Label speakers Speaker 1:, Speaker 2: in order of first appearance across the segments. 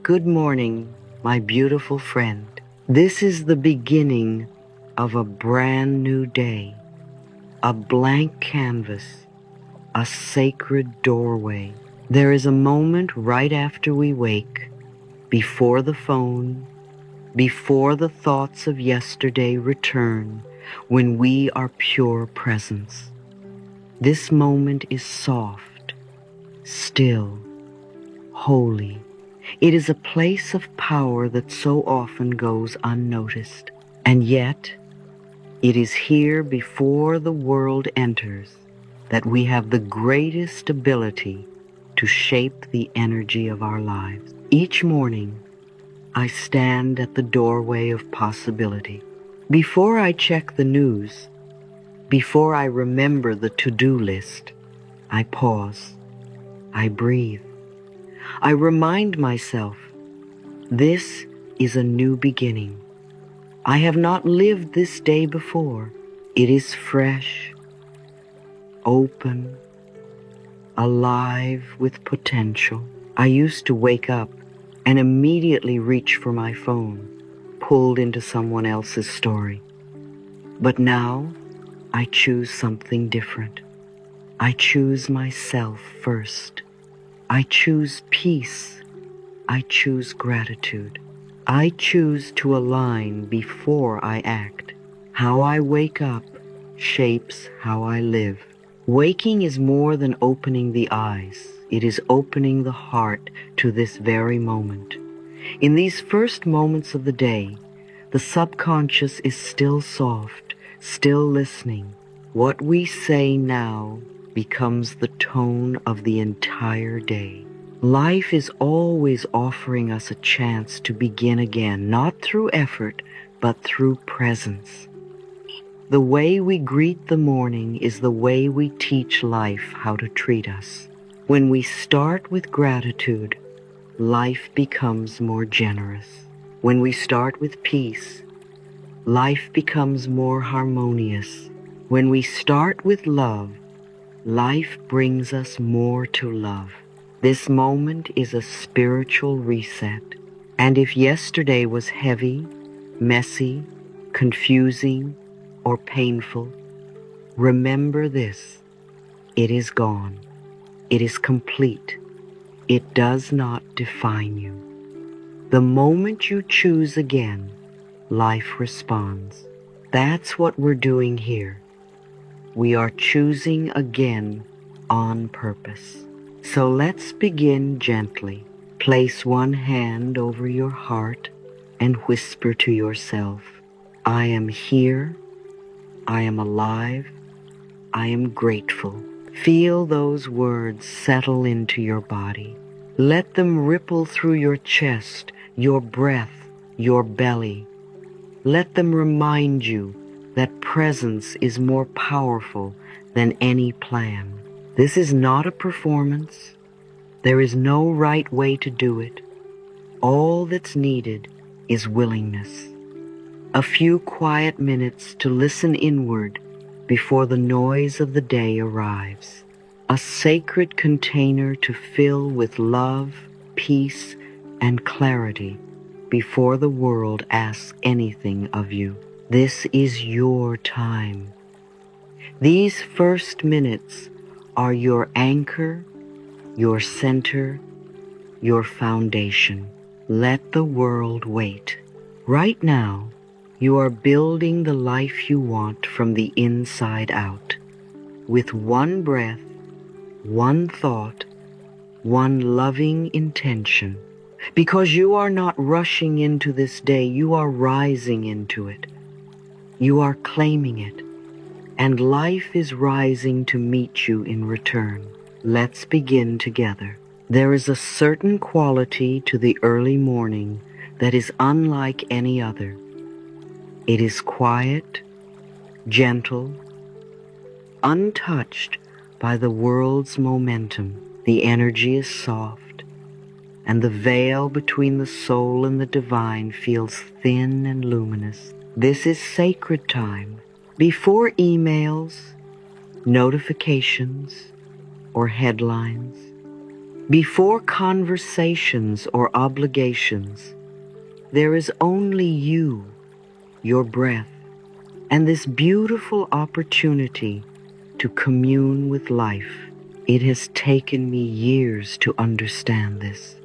Speaker 1: Good morning, my beautiful friend. This is the beginning of a brand new day, a blank canvas, a sacred doorway. There is a moment right after we wake, before the phone, before the thoughts of yesterday return, when we are pure presence. This moment is soft, still, holy. It is a place of power that so often goes unnoticed. And yet, it is here before the world enters that we have the greatest ability to shape the energy of our lives. Each morning, I stand at the doorway of possibility. Before I check the news, before I remember the to-do list, I pause, I breathe. I remind myself, this is a new beginning. I have not lived this day before. It is fresh, open, alive with potential. I used to wake up and immediately reach for my phone, pulled into someone else's story. But now, I choose something different. I choose myself first. I choose peace. I choose gratitude. I choose to align before I act. How I wake up shapes how I live. Waking is more than opening the eyes. It is opening the heart to this very moment. In these first moments of the day, the subconscious is still soft, still listening. What we say now becomes the tone of the entire day. Life is always offering us a chance to begin again, not through effort, but through presence. The way we greet the morning is the way we teach life how to treat us. When we start with gratitude, life becomes more generous. When we start with peace, life becomes more harmonious. When we start with love, life brings us more to love. This moment is a spiritual reset. And if yesterday was heavy, messy, confusing, or painful, remember this: it is gone. It is complete. It does not define you. The moment you choose again, life responds. That's what we're doing here. We are choosing again on purpose. So let's begin gently. Place one hand over your heart and whisper to yourself, I am here. I am alive. I am grateful. Feel those words settle into your body. Let them ripple through your chest, your breath, your belly. Let them remind you that presence is more powerful than any plan. This is not a performance. There is no right way to do it. All that's needed is willingness. A few quiet minutes to listen inward before the noise of the day arrives. A sacred container to fill with love, peace, and clarity before the world asks anything of you. This is your time. These first minutes are your anchor, your center, your foundation. Let the world wait. Right now, you are building the life you want from the inside out. With one breath, one thought, one loving intention. Because you are not rushing into this day, you are rising into it. You are claiming it. And life is rising to meet you in return. Let's begin together. There is a certain quality to the early morning that is unlike any other. It is quiet, gentle, untouched by the world's momentum. The energy is soft, and the veil between the soul and the divine feels thin and luminous. This is sacred time. Before emails, notifications, or headlines, Before conversations or obligations, there is only you, your breath, and this beautiful opportunity to commune with life. It has taken me years to understand this.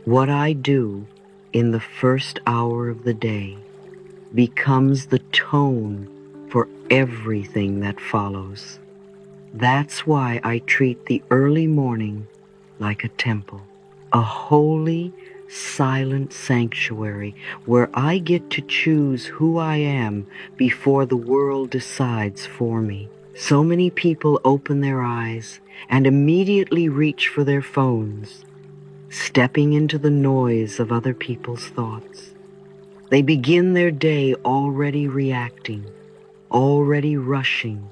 Speaker 1: What I do in the first hour of the day becomes the tone for everything that follows. That's why I treat the early morning like a temple, a holy, silent sanctuary where I get to choose who I am before the world decides for me. So many people open their eyes and immediately reach for their phones, stepping into the noise of other people's thoughts. They begin their day already reacting, already rushing,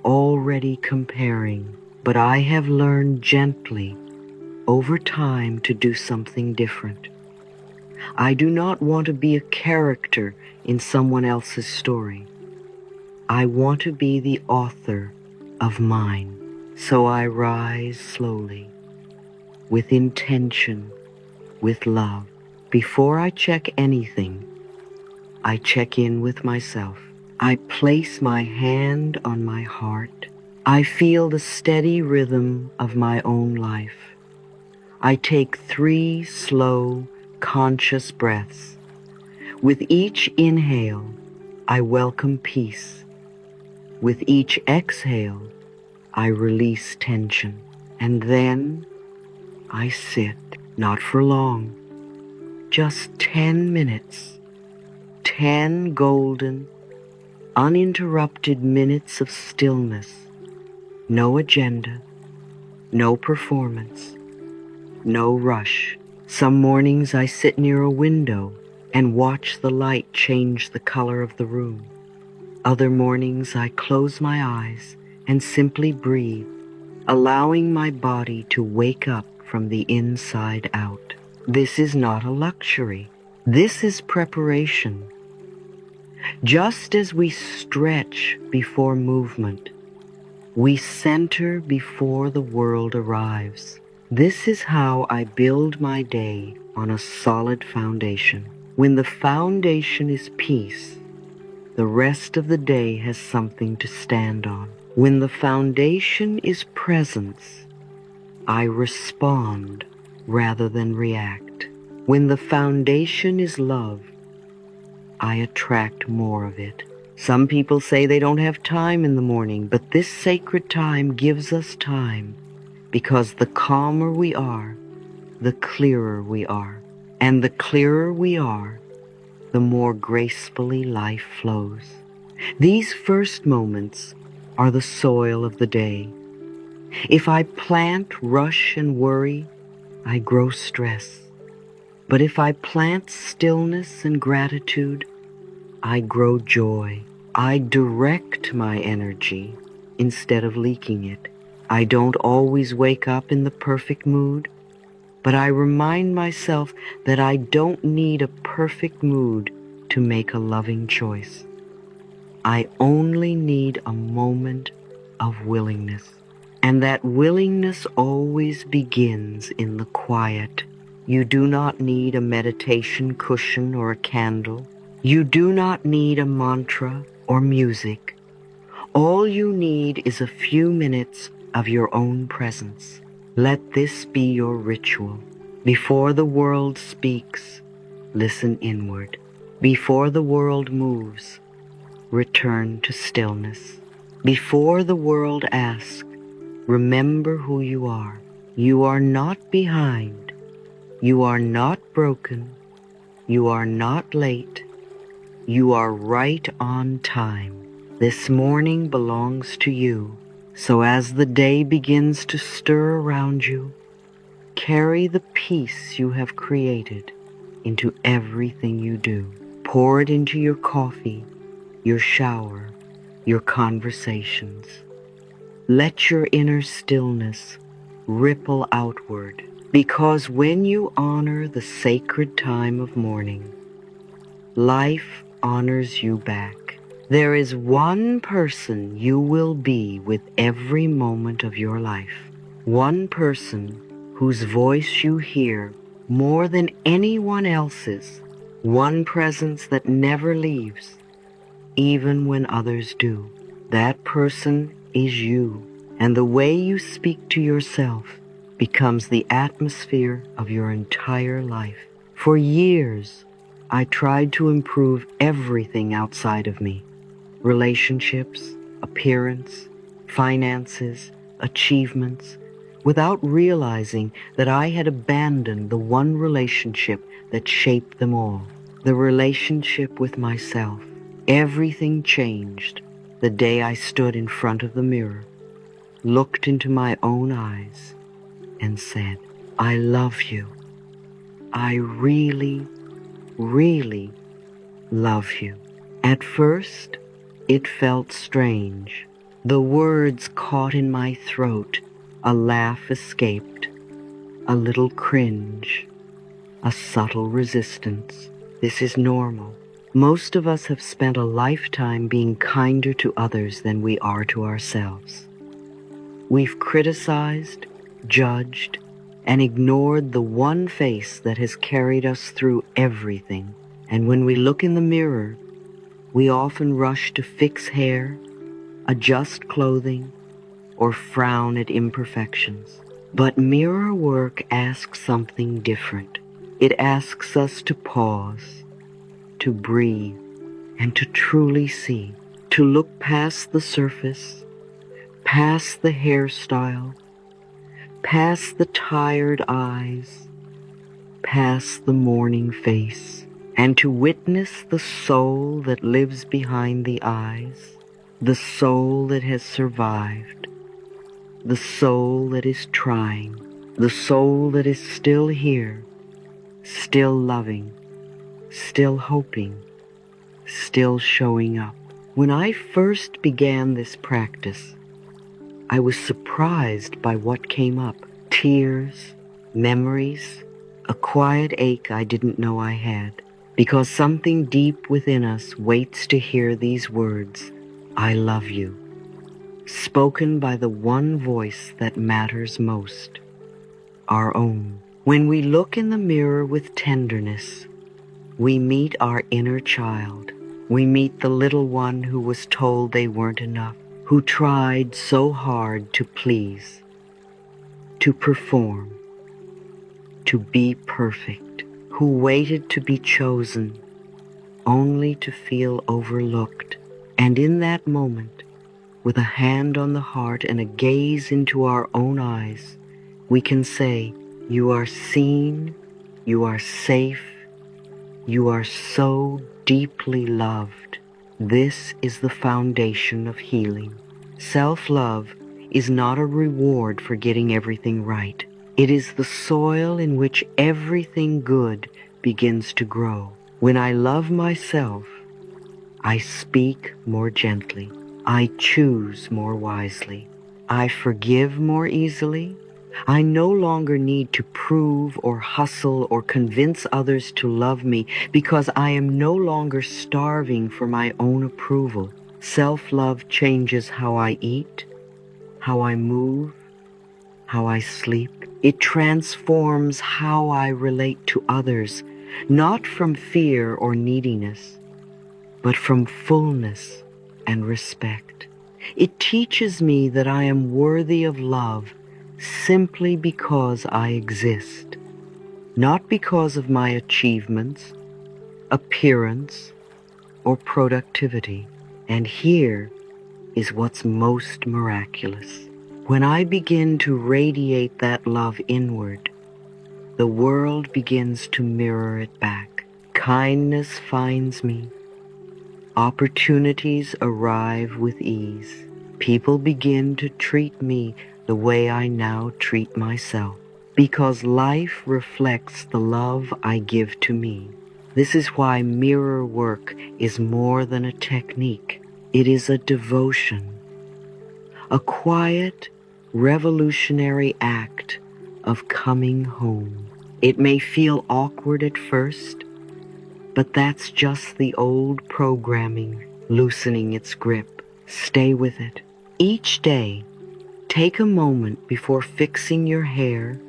Speaker 1: already comparing. But I have learned gently over time to do something different. I do not want to be a character in someone else's story. I want to be the author of mine. So I rise slowly, with intention, with love. Before I check anything, I check in with myself. I place my hand on my heart. I feel the steady rhythm of my own life. I take 3 slow, conscious breaths. With each inhale, I welcome peace. With each exhale, I release tension. And then I sit, not for long, just 10 minutes, 10 golden, uninterrupted minutes of stillness. No agenda, no performance, no rush. Some mornings I sit near a window and watch the light change the color of the room. Other mornings I close my eyes and simply breathe, allowing my body to wake up from the inside out. This is not a luxury. This is preparation. Just as we stretch before movement, we center before the world arrives. This is how I build my day on a solid foundation. When the foundation is peace, the rest of the day has something to stand on. When the foundation is presence, I respond rather than react. When the foundation is love, I attract more of it. Some people say they don't have time in the morning, but this sacred time gives us time because the calmer we are, the clearer we are. And the clearer we are, the more gracefully life flows. These first moments are the soil of the day. If I plant, rush, and worry, I grow stress. But if I plant stillness and gratitude, I grow joy. I direct my energy instead of leaking it. I don't always wake up in the perfect mood, but I remind myself that I don't need a perfect mood to make a loving choice. I only need a moment of willingness. And that willingness always begins in the quiet. You do not need a meditation cushion or a candle. You do not need a mantra or music. All you need is a few minutes of your own presence. Let this be your ritual. Before the world speaks, listen inward. Before the world moves, return to stillness. Before the world asks, remember who you are. You are not behind. You are not broken. You are not late. You are right on time. This morning belongs to you. So as the day begins to stir around you, carry the peace you have created into everything you do. Pour it into your coffee, your shower, your conversations. Let your inner stillness ripple outward, because when you honor the sacred time of morning, life honors you back. There is one person you will be with every moment of your life. One person whose voice you hear more than anyone else's, one presence that never leaves, even when others do. That person is you, and the way you speak to yourself becomes the atmosphere of your entire life. For years, I tried to improve everything outside of me: relationships, appearance, finances, achievements, without realizing that I had abandoned the one relationship that shaped them all, the relationship with myself. Everything changed the day I stood in front of the mirror, looked into my own eyes, and said, "I love you. I really, really love you." At first, it felt strange. The words caught in my throat, a laugh escaped, a little cringe, a subtle resistance. This is normal. Most of us have spent a lifetime being kinder to others than we are to ourselves. We've criticized, judged, and ignored the one face that has carried us through everything. And when we look in the mirror, we often rush to fix hair, adjust clothing, or frown at imperfections. But mirror work asks something different. It asks us to pause, to breathe, and to truly see, to look past the surface, past the hairstyle, past the tired eyes, past the morning face, and to witness the soul that lives behind the eyes, the soul that has survived, the soul that is trying, the soul that is still here, still loving, still hoping, still showing up. When I first began this practice, I was surprised by what came up: tears, memories, a quiet ache I didn't know I had, because something deep within us waits to hear these words, "I love you," spoken by the one voice that matters most, our own. When we look in the mirror with tenderness, we meet our inner child. We meet the little one who was told they weren't enough, who tried so hard to please, to perform, to be perfect, who waited to be chosen, only to feel overlooked. And in that moment, with a hand on the heart and a gaze into our own eyes, we can say, "You are seen, you are safe, you are so deeply loved." This is the foundation of healing. Self-love is not a reward for getting everything right. It is the soil in which everything good begins to grow. When I love myself, I speak more gently. I choose more wisely. I forgive more easily. I no longer need to prove or hustle or convince others to love me, because I am no longer starving for my own approval. Self-love changes how I eat, how I move, how I sleep. It transforms how I relate to others, not from fear or neediness, but from fullness and respect. It teaches me that I am worthy of love simply because I exist, not because of my achievements, appearance, or productivity. And here is what's most miraculous. When I begin to radiate that love inward, the world begins to mirror it back. Kindness finds me. Opportunities arrive with ease. People begin to treat me the way I now treat myself, because life reflects the love I give to me. This is why mirror work is more than a technique. It is a devotion, a quiet, revolutionary act of coming home. It may feel awkward at first, but that's just the old programming loosening its grip. Stay with it. Each day, take a moment before fixing your hair,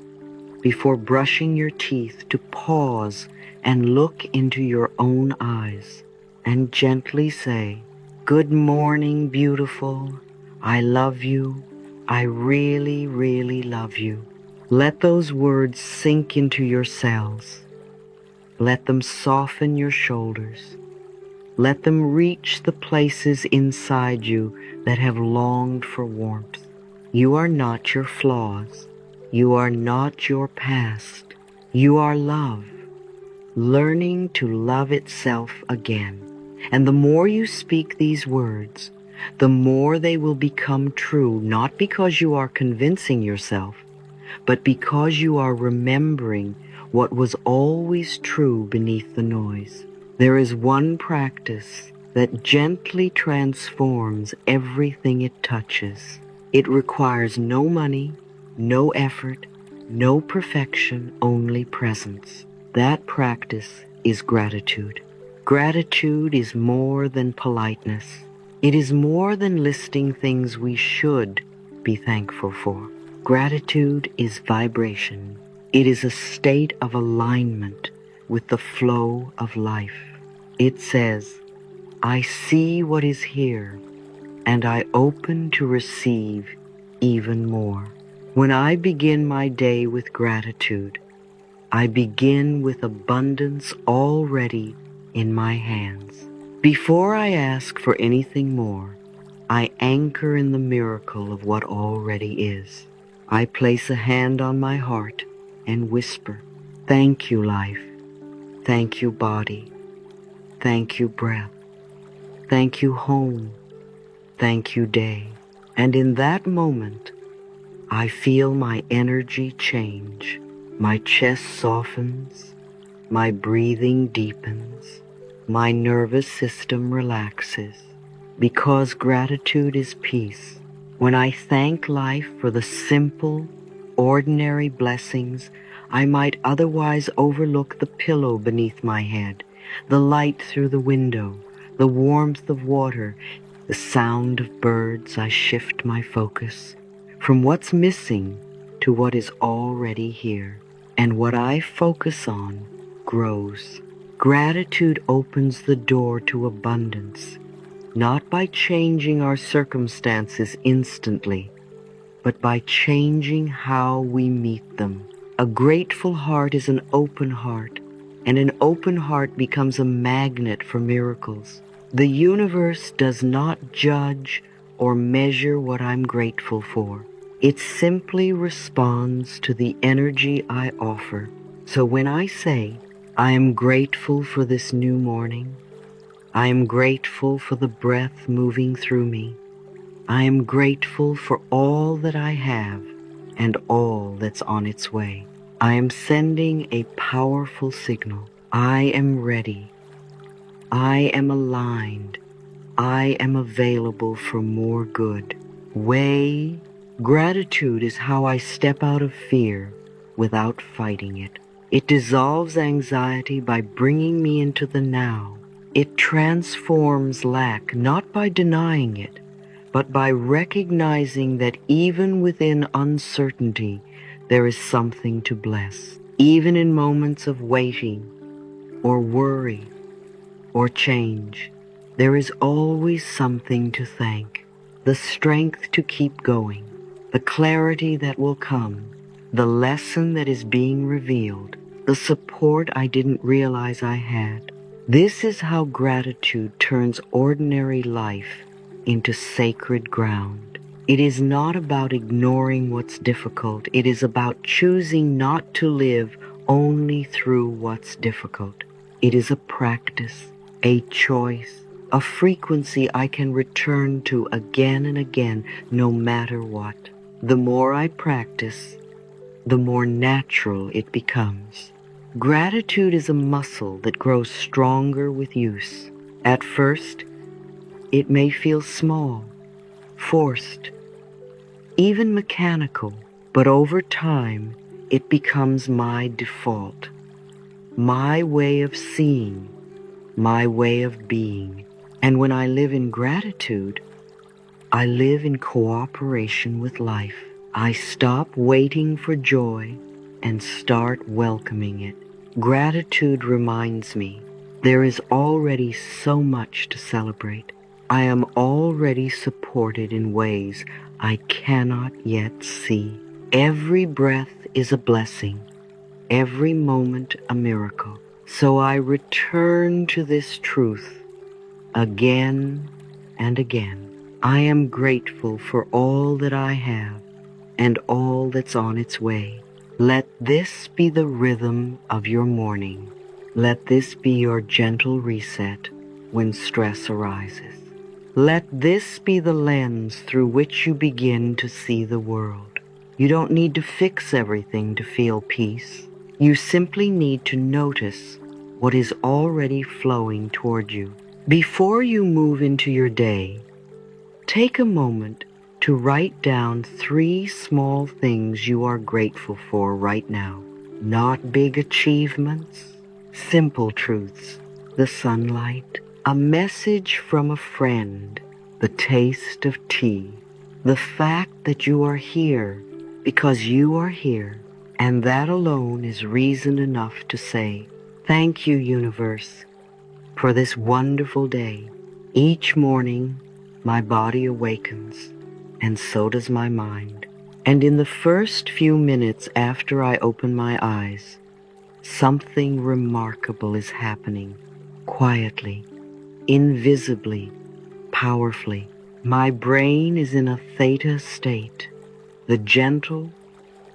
Speaker 1: before brushing your teeth, to pause and look into your own eyes and gently say, "Good morning, beautiful. I love you. I really, really love you." Let those words sink into your cells. Let them soften your shoulders. Let them reach the places inside you that have longed for warmth. You are not your flaws. You are not your past. You are love, learning to love itself again. And the more you speak these words, the more they will become true, not because you are convincing yourself, but because you are remembering what was always true beneath the noise. There is one practice that gently transforms everything it touches. It requires no money, no effort, no perfection, only presence. That practice is gratitude. Gratitude is more than politeness. It is more than listing things we should be thankful for. Gratitude is vibration. It is a state of alignment with the flow of life. It says, "I see what is here, and I open to receive even more." When I begin my day with gratitude, I begin with abundance already in my hands. Before I ask for anything more, I anchor in the miracle of what already is. I place a hand on my heart and whisper, "Thank you, life. Thank you, body. Thank you, breath. Thank you, home. Thank you, day." And in that moment, I feel my energy change. My chest softens, my breathing deepens, my nervous system relaxes, because gratitude is peace. When I thank life for the simple, ordinary blessings I might otherwise overlook: the pillow beneath my head, the light through the window, the warmth of water, the sound of birds, I shift my focus from what's missing to what is already here. And what I focus on grows. Gratitude opens the door to abundance, not by changing our circumstances instantly, but by changing how we meet them. A grateful heart is an open heart, and an open heart becomes a magnet for miracles. The universe does not judge or measure what I'm grateful for. It simply responds to the energy I offer. So when I say, "I am grateful for this new morning. I am grateful for the breath moving through me. I am grateful for all that I have and all that's on its way," I am sending a powerful signal. I am ready. I am aligned. I am available for more good. Gratitude is how I step out of fear without fighting it. It dissolves anxiety by bringing me into the now. It transforms lack not by denying it, but by recognizing that even within uncertainty, there is something to bless. Even in moments of waiting or worry or change, there is always something to thank. The strength to keep going, the clarity that will come, the lesson that is being revealed, the support I didn't realize I had. This is how gratitude turns ordinary life into sacred ground. It is not about ignoring what's difficult. It is about choosing not to live only through what's difficult. It is a practice, a choice, a frequency I can return to again and again, no matter what. The more I practice, the more natural it becomes. Gratitude is a muscle that grows stronger with use. At first, it may feel small, forced, even mechanical, but over time, it becomes my default, my way of seeing, my way of being. And when I live in gratitude, I live in cooperation with life. I stop waiting for joy and start welcoming it. Gratitude reminds me there is already so much to celebrate. I am already supported in ways I cannot yet see. Every breath is a blessing, every moment a miracle. So I return to this truth again and again. I am grateful for all that I have and all that's on its way. Let this be the rhythm of your morning. Let this be your gentle reset when stress arises. Let this be the lens through which you begin to see the world. You don't need to fix everything to feel peace. You simply need to notice what is already flowing toward you. Before you move into your day, take a moment to write down 3 small things you are grateful for right now. Not big achievements, simple truths. The sunlight, a message from a friend, the taste of tea, the fact that you are here because you are here, and that alone is reason enough to say, thank you, universe, for this wonderful day. Each morning, my body awakens, and so does my mind. And in the first few minutes after I open my eyes, something remarkable is happening, quietly, invisibly, powerfully. My brain is in a theta state, the gentle,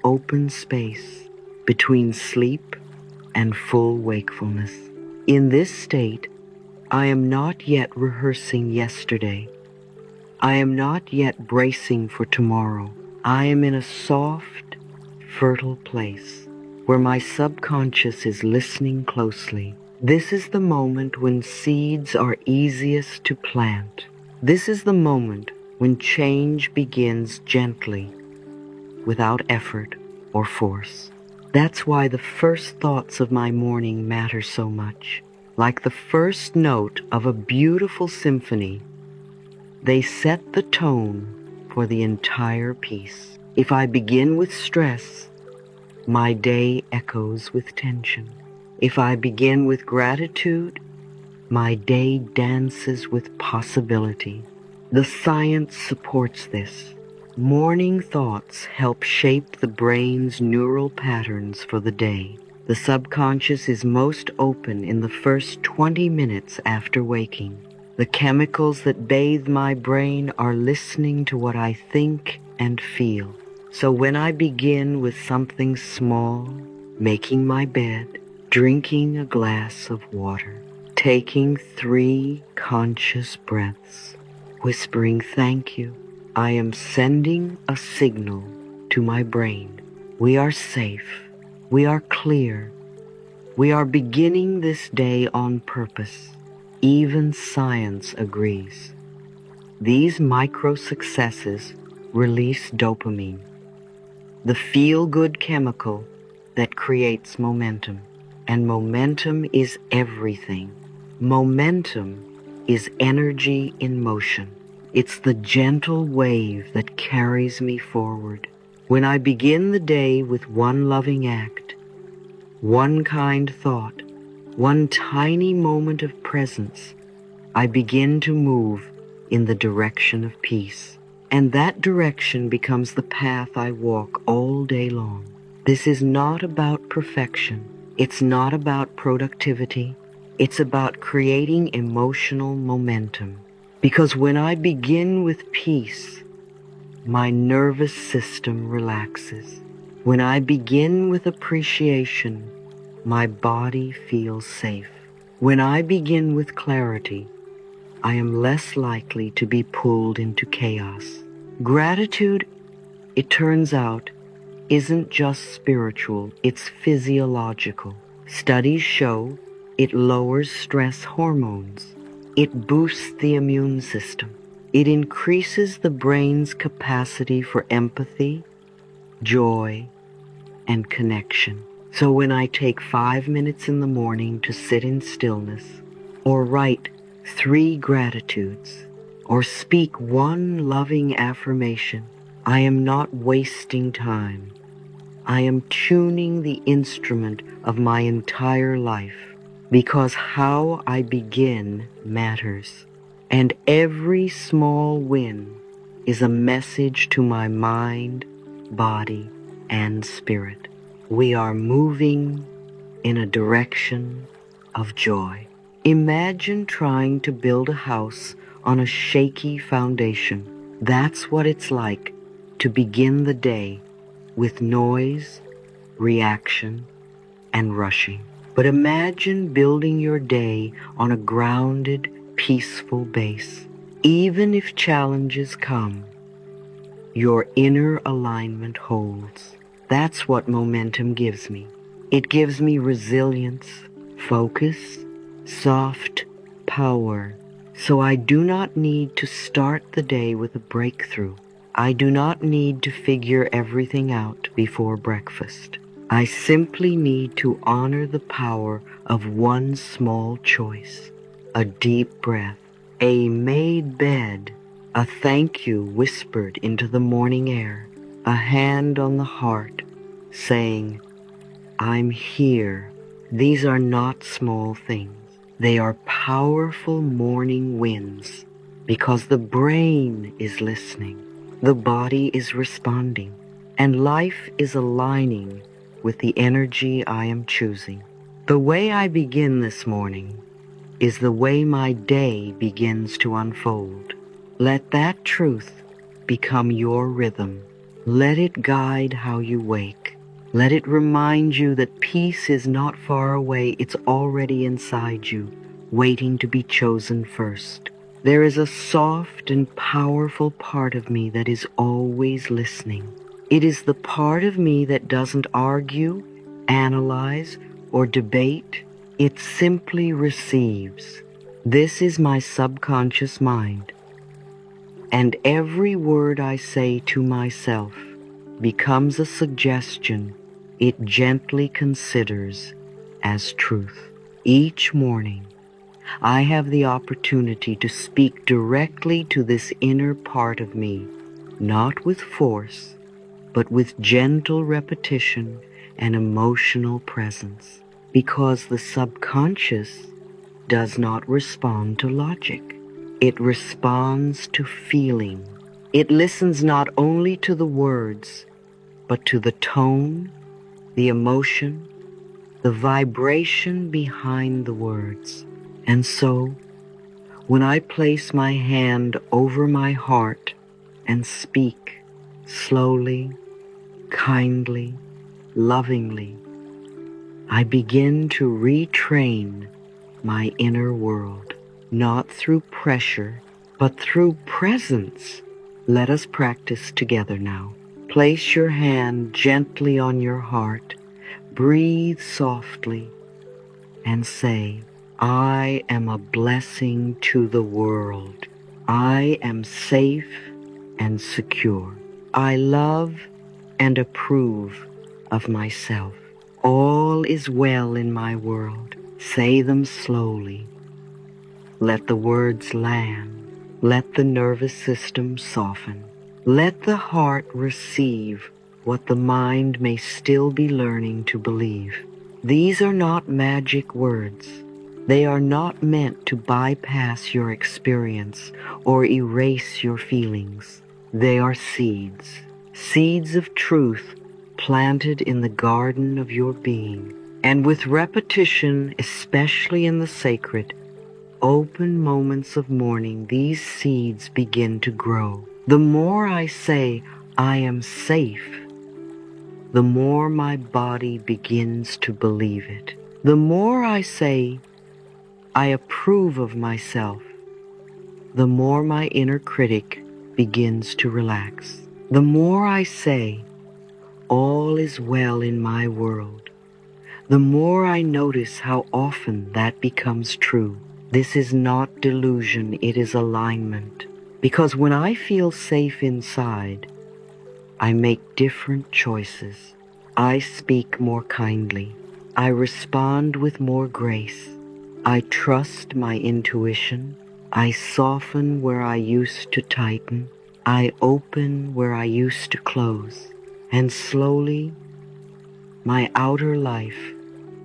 Speaker 1: open space between sleep and full wakefulness. In this state, I am not yet rehearsing yesterday. I am not yet bracing for tomorrow. I am in a soft, fertile place where my subconscious is listening closely. This is the moment when seeds are easiest to plant. This is the moment when change begins gently, without effort or force. That's why the first thoughts of my morning matter so much. Like the first note of a beautiful symphony, they set the tone for the entire piece. If I begin with stress, my day echoes with tension. If I begin with gratitude, my day dances with possibility. The science supports this. Morning thoughts help shape the brain's neural patterns for the day. The subconscious is most open in the first 20 minutes after waking. The chemicals that bathe my brain are listening to what I think and feel. So when I begin with something small, making my bed, drinking a glass of water, taking 3 conscious breaths, whispering thank you, I am sending a signal to my brain. We are safe. We are clear. We are beginning this day on purpose. Even science agrees. These micro successes release dopamine, the feel-good chemical that creates momentum. And momentum is everything. Momentum is energy in motion. It's the gentle wave that carries me forward. When I begin the day with one loving act, one kind thought, one tiny moment of presence, I begin to move in the direction of peace. And that direction becomes the path I walk all day long. This is not about perfection. It's not about productivity. It's about creating emotional momentum. Because when I begin with peace, my nervous system relaxes. When I begin with appreciation, my body feels safe. When I begin with clarity, I am less likely to be pulled into chaos. Gratitude, it turns out, isn't just spiritual, it's physiological. Studies show it lowers stress hormones. It boosts the immune system. It increases the brain's capacity for empathy, joy, and connection. So when I take 5 minutes in the morning to sit in stillness, or write 3 gratitudes, or speak 1 loving affirmation, I am not wasting time. I am tuning the instrument of my entire life, because how I begin matters, and every small win is a message to my mind, body, and spirit. We are moving in a direction of joy. Imagine trying to build a house on a shaky foundation. That's what it's like to begin the day with noise, reaction, and rushing. But imagine building your day on a grounded, peaceful base. Even if challenges come, your inner alignment holds. That's what momentum gives me. It gives me resilience, focus, soft power. So I do not need to start the day with a breakthrough. I do not need to figure everything out before breakfast. I simply need to honor the power of one small choice, a deep breath, a made bed, a thank you whispered into the morning air, a hand on the heart saying, I'm here. These are not small things. They are powerful morning wins because the brain is listening, the body is responding, and life is aligning with the energy I am choosing. The way I begin this morning is the way my day begins to unfold. Let that truth become your rhythm. Let it guide how you wake. Let it remind you that peace is not far away, it's already inside you, waiting to be chosen first. There is a soft and powerful part of me that is always listening. It is the part of me that doesn't argue, analyze, or debate. It simply receives. This is my subconscious mind. And every word I say to myself becomes a suggestion it gently considers as truth. Each morning, I have the opportunity to speak directly to this inner part of me, not with force, but with gentle repetition and emotional presence, because the subconscious does not respond to logic. It responds to feeling. It listens not only to the words, but to the tone, the emotion, the vibration behind the words. And so, when I place my hand over my heart and speak slowly, kindly, lovingly, I begin to retrain my inner world, not through pressure, but through presence. Let us practice together now. Place your hand gently on your heart, breathe softly, and say, I am a blessing to the world. I am safe and secure. I love and approve of myself. All is well in my world. Say them slowly. Let the words land. Let the nervous system soften. Let the heart receive what the mind may still be learning to believe. These are not magic words. They are not meant to bypass your experience or erase your feelings. They are seeds, seeds of truth planted in the garden of your being. And with repetition, especially in the sacred, open moments of morning, these seeds begin to grow. The more I say, I am safe, the more my body begins to believe it. The more I say, I approve of myself, the more my inner critic begins to relax. The more I say, all is well in my world, the more I notice how often that becomes true. This is not delusion, it is alignment. Because when I feel safe inside, I make different choices. I speak more kindly. I respond with more grace. I trust my intuition. I soften where I used to tighten. I open where I used to close. And slowly, My outer life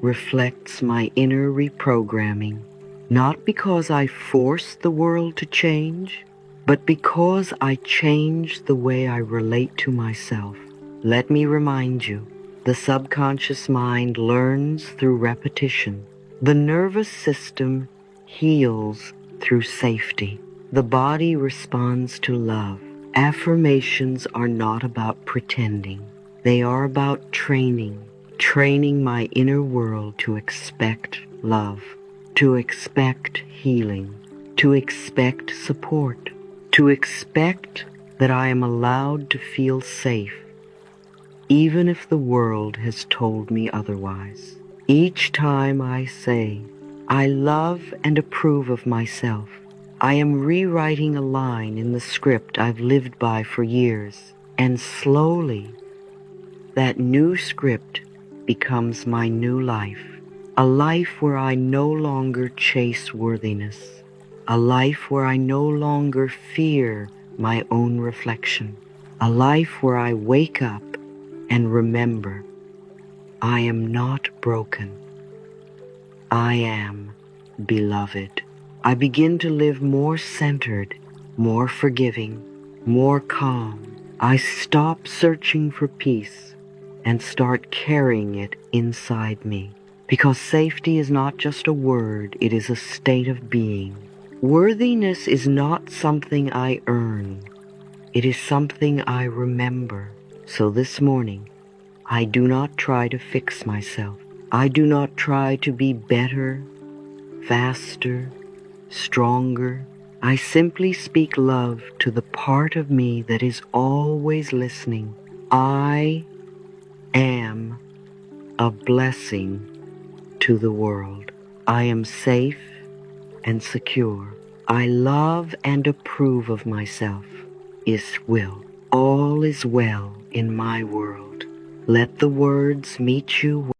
Speaker 1: reflects my inner reprogramming, not because I force the world to change, but because I change the way I relate to myself. Let me remind you, the subconscious mind learns through repetition. The nervous system heals through safety. The body responds to love. Affirmations are not about pretending. They are about training my inner world to expect love, to expect healing, to expect support, to expect that I am allowed to feel safe, even if the world has told me otherwise. Each time I say, I love and approve of myself, I am rewriting a line in the script I've lived by for years, and slowly, that new script becomes my new life, a life where I no longer chase worthiness, a life where I no longer fear my own reflection, a life where I wake up and remember I am not broken. I am beloved. I begin to live more centered, more forgiving, more calm. I stop searching for peace and start carrying it inside me. Because safety is not just a word, it is a state of being. Worthiness is not something I earn. It is something I remember. So this morning, I do not try to fix myself. I do not try to be better, faster, stronger. I simply speak love to the part of me that is always listening. I am a blessing to the world. I am safe and secure. I love and approve of myself. All is well in my world. Let the words meet you